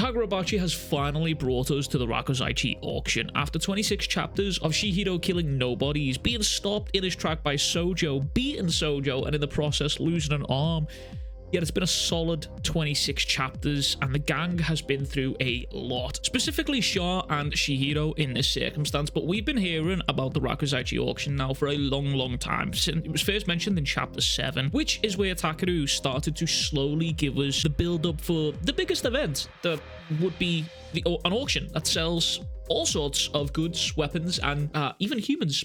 Kagurabachi has finally brought us to the Rakuzachi auction. After 26 chapters of Chihiro killing nobodies, being stopped in his track by Sojo, beating Sojo, and in the process losing an arm. Yet it's been a solid 26 chapters, and the gang has been through a lot. Specifically Sha and Chihiro in this circumstance, but we've been hearing about the Rakuzachi auction now for a long time. Since it was first mentioned in chapter 7, which is where Takeru started to slowly give us the build-up for the biggest event that would be an auction that sells all sorts of goods, weapons, and even humans.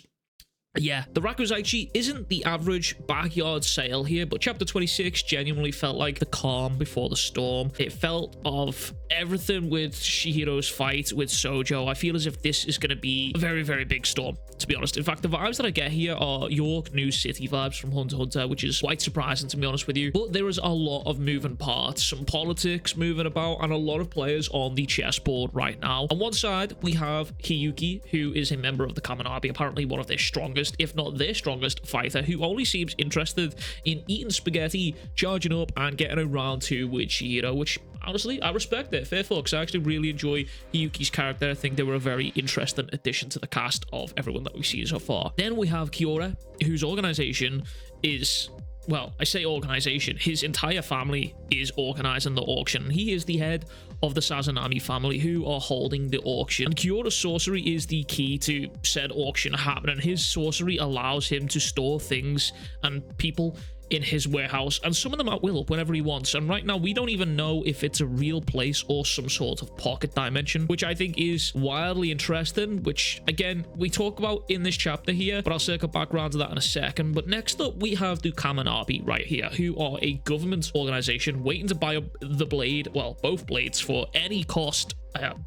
Yeah, the Rakuzachi isn't the average backyard sale here, but chapter 26 genuinely felt like the calm before the storm. It felt of everything with Chihiro's fight with Sojo. I feel as if this is going to be a very big storm, to be honest. In fact, the vibes that I get here are York New City vibes from Hunter x Hunter, which is quite surprising, to be honest with you. But there is a lot of moving parts, some politics moving about, and a lot of players on the chessboard right now. On one side, we have Hiyuki, who is a member of the Kamen Army, apparently one of their strongest, if not their strongest fighter, who only seems interested in eating spaghetti, charging up, and getting a round 2 with Chihiro, which honestly, I respect it. Fair folks. I actually really enjoy Hiyuki's character. I think they were a very interesting addition to the cast of everyone that we've seen so far. Then we have Kiora, whose organization is... well, I say organization, his entire family is organizing the auction. He is the head of the Sazanami family who are holding the auction. And Kyora's sorcery is the key to said auction happening. His sorcery allows him to store things and people in his warehouse and summon them at will whenever he wants. And right now we don't even know if it's a real place or some sort of pocket dimension, which I think is wildly interesting, which again we talk about in this chapter here, but I'll circle back around to that in a second. But next up we have the Kamen Army right here, who are a government organization waiting to buy up the blade, well, both blades, for any cost,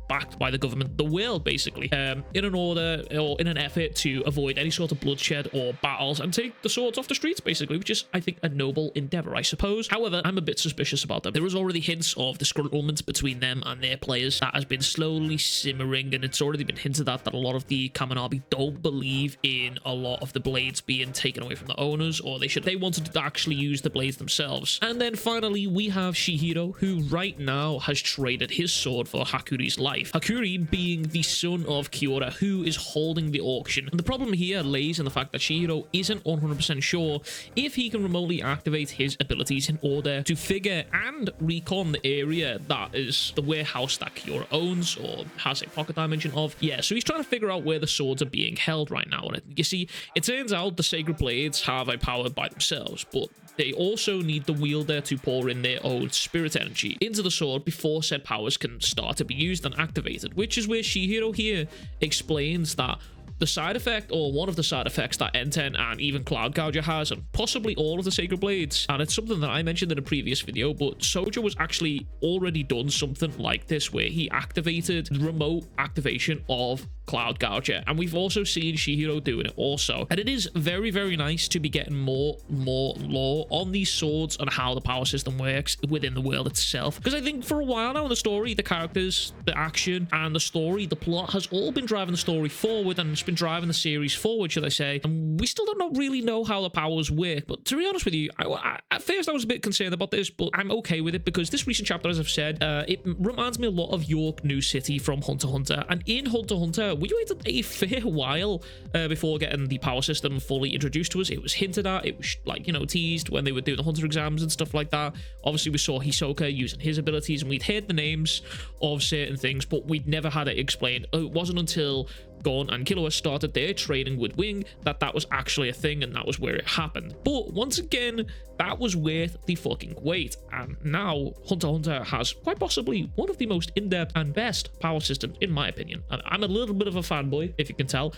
backed by the government, the world basically, in an order or in an effort to avoid any sort of bloodshed or battles and take the swords off the streets basically, which is I think a noble endeavor, I suppose. However, I'm a bit suspicious about them. There was already hints of disgruntlement between them and their players that has been slowly simmering, and it's already been hinted at that a lot of the Kamen Army don't believe in a lot of the blades being taken away from the owners, or they wanted to actually use the blades themselves. And then finally we have Chihiro, who right now has traded his sword for Hakuri's life. Hakuri being the son of Kiora, who is holding the auction. And the problem here lays in the fact that Chihiro isn't 100% sure if he can remotely activate his abilities in order to figure and recon the area that is the warehouse that Kiora owns or has a pocket dimension of. Yeah, so he's trying to figure out where the swords are being held right now. And you see, it turns out the sacred blades have a power by themselves, but they also need the wielder to pour in their own spirit energy into the sword before said powers can start to be used and activated, which is where Chihiro here explains that the side effect, or one of the side effects, that N10 and even Cloud Gouger has, and possibly all of the Sacred Blades, and it's something that I mentioned in a previous video, but Sojo was actually already done something like this where he activated remote activation of Cloud Gouger, and we've also seen Chihiro doing it also. And it is very nice to be getting more lore on these swords and how the power system works within the world itself, because I think for a while now in the story, the characters, the action, and the story, the plot has all been driving the story forward, and it's been driving the series forward, should I say, and we still don't really know how the powers work. But to be honest with you, at first I was a bit concerned about this, but I'm okay with it, because this recent chapter, as I've said, it reminds me a lot of York New City from Hunter x Hunter, and in Hunter x Hunter we waited a fair while before getting the power system fully introduced to us. It was hinted at, it was like, you know, teased when they were doing the Hunter exams and stuff like that. Obviously we saw Hisoka using his abilities, and we'd heard the names of certain things, but we'd never had it explained. It wasn't until Gon and Killua started their training with Wing that was actually a thing, and that was where it happened. But once again, that was worth the fucking wait, and now Hunter x Hunter has quite possibly one of the most in-depth and best power systems, in my opinion. And I'm a little bit of a fanboy, if you can tell.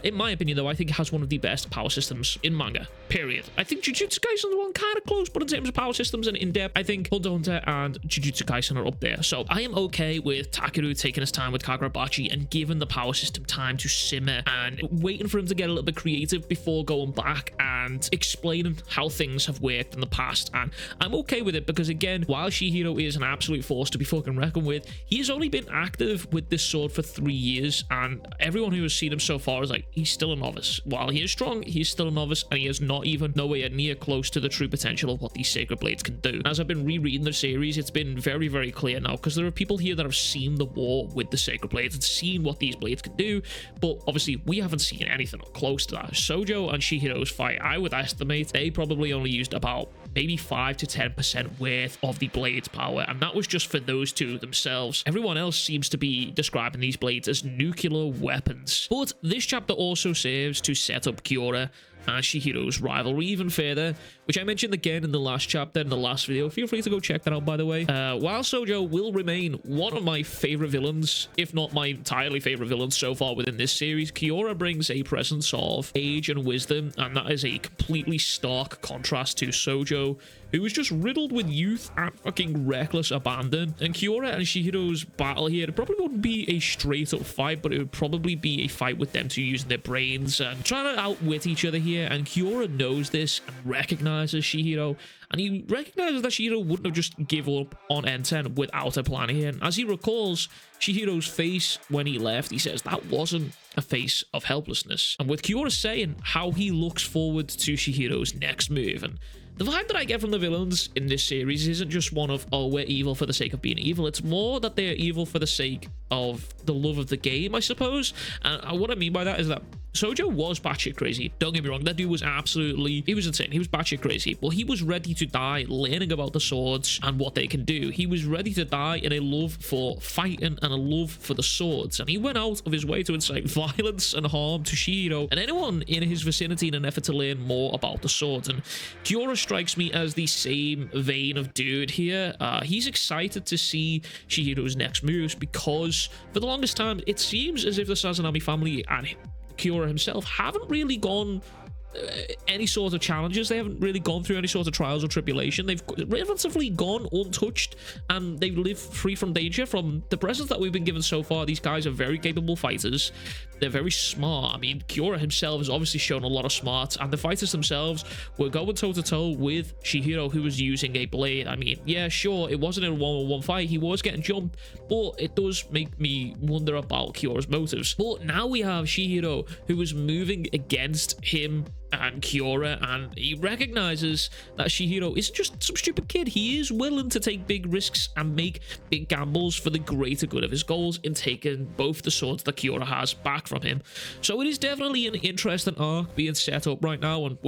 In my opinion, though, I think it has one of the best power systems in manga, period. I think Jujutsu Kaisen's one kind of close, but in terms of power systems and in-depth, I think Hunter x Hunter and Jujutsu Kaisen are up there. So I am okay with Takeru taking his time with Kagurabachi and giving the power system time time to simmer and waiting for him to get a little bit creative before going back and explaining how things have worked in the past. And I'm okay with it because, again, while Chihiro is an absolute force to be fucking reckoned with, he has only been active with this sword for 3 years, and everyone who has seen him so far is like, he's still a novice. While he is strong, he's still a novice, and he is not even nowhere near close to the true potential of what these sacred blades can do. As I've been rereading the series, it's been very, very clear now, because there are people here that have seen the war with the sacred blades and seen what these blades can do, but obviously we haven't seen anything close to that. Sojo and Chihiro's fight, I would estimate they probably only used about maybe 5 to 10% worth of the blade's power, and that was just for those two themselves. Everyone else seems to be describing these blades as nuclear weapons. But this chapter also serves to set up Kagura and Chihiro's rivalry even further, which I mentioned again in the last chapter, in the last video. Feel free to go check that out, by the way. While Sojo will remain one of my favorite villains, if not my entirely favorite villains so far within this series, Kagura brings a presence of age and wisdom, and that is a completely stark contrast to Sojo, who was just riddled with youth and fucking reckless abandon. And Kagura and Chihiro's battle here, it probably wouldn't be a straight up fight, but it would probably be a fight with them two using their brains and trying to outwit each other here. And Kagura knows this and recognizes Chihiro, and he recognizes that Chihiro wouldn't have just give up on N10 without a plan here. And as he recalls Chihiro's face when he left, he says that wasn't a face of helplessness. And with Kagura saying how he looks forward to Chihiro's next move, and the vibe that I get from the villains in this series isn't just one of, oh, we're evil for the sake of being evil. It's more that they're evil for the sake of the love of the game, I suppose. And what I mean by that is that Sojo was batshit crazy. Don't get me wrong, that dude was absolutely, he was insane. He was batshit crazy. Well, he was ready to die learning about the swords and what they can do. He was ready to die in a love for fighting and a love for the swords. And he went out of his way to incite violence and harm to Chihiro and anyone in his vicinity in an effort to learn more about the swords. And Kagura strikes me as the same vein of dude here. He's excited to see Chihiro's next moves because for the longest time, it seems as if the Sazanami family and Kagura himself haven't really gone any sort of challenges. They haven't really gone through any sort of trials or tribulation. They've relatively gone untouched, and they've lived free from danger. From the presence that we've been given so far, these guys are very capable fighters. They're very smart. I mean, Kagura himself has obviously shown a lot of smarts, and the fighters themselves were going toe-to-toe with Chihiro, who was using a blade. I mean, yeah, sure, it wasn't a one-on-one fight. He was getting jumped, but it does make me wonder about Kagura's motives. But now we have Chihiro, who is moving against him and Kagura, and he recognizes that Chihiro isn't just some stupid kid. He is willing to take big risks and make big gambles for the greater good of his goals in taking both the swords that Kagura has back from him. So it is definitely an interesting arc being set up right now, and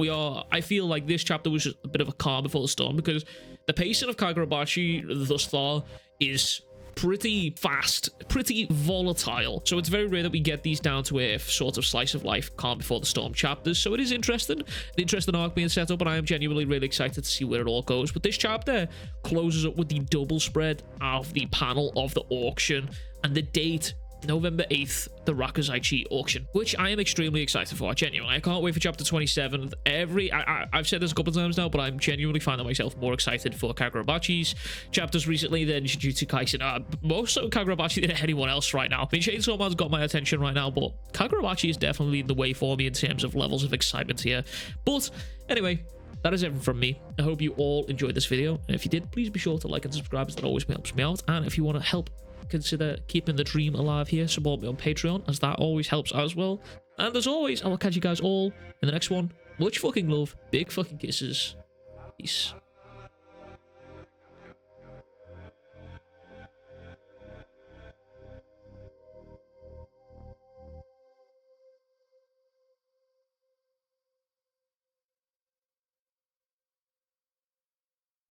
I feel like this chapter was just a bit of a calm before the storm, because the pacing of Kagurabachi thus far is pretty fast, pretty volatile. So it's very rare that we get these down to earth sort of slice of life calm before the storm chapters. So it is interesting, an interesting arc being set up, and I am genuinely really excited to see where it all goes. But this chapter closes up with the double spread of the panel of the auction and the date, November 8th, the Rakuzaichi auction, which I am extremely excited for. Genuinely, I can't wait for chapter 27. I've said this a couple of times now, but I'm genuinely finding myself more excited for Kagurabachi's chapters recently than Jujutsu Kaisen. More so Kagurabachi than anyone else right now. I mean, Chainsaw Man's got my attention right now, but Kagurabachi is definitely leading the way for me in terms of levels of excitement here. But anyway, that is everything from me. I hope you all enjoyed this video, and if you did, please be sure to like and subscribe, as that always helps me out. And if you want to help consider keeping the dream alive here, support me on Patreon, as that always helps as well. And as always, I will catch you guys all in the next one. Much fucking love, big fucking kisses, peace.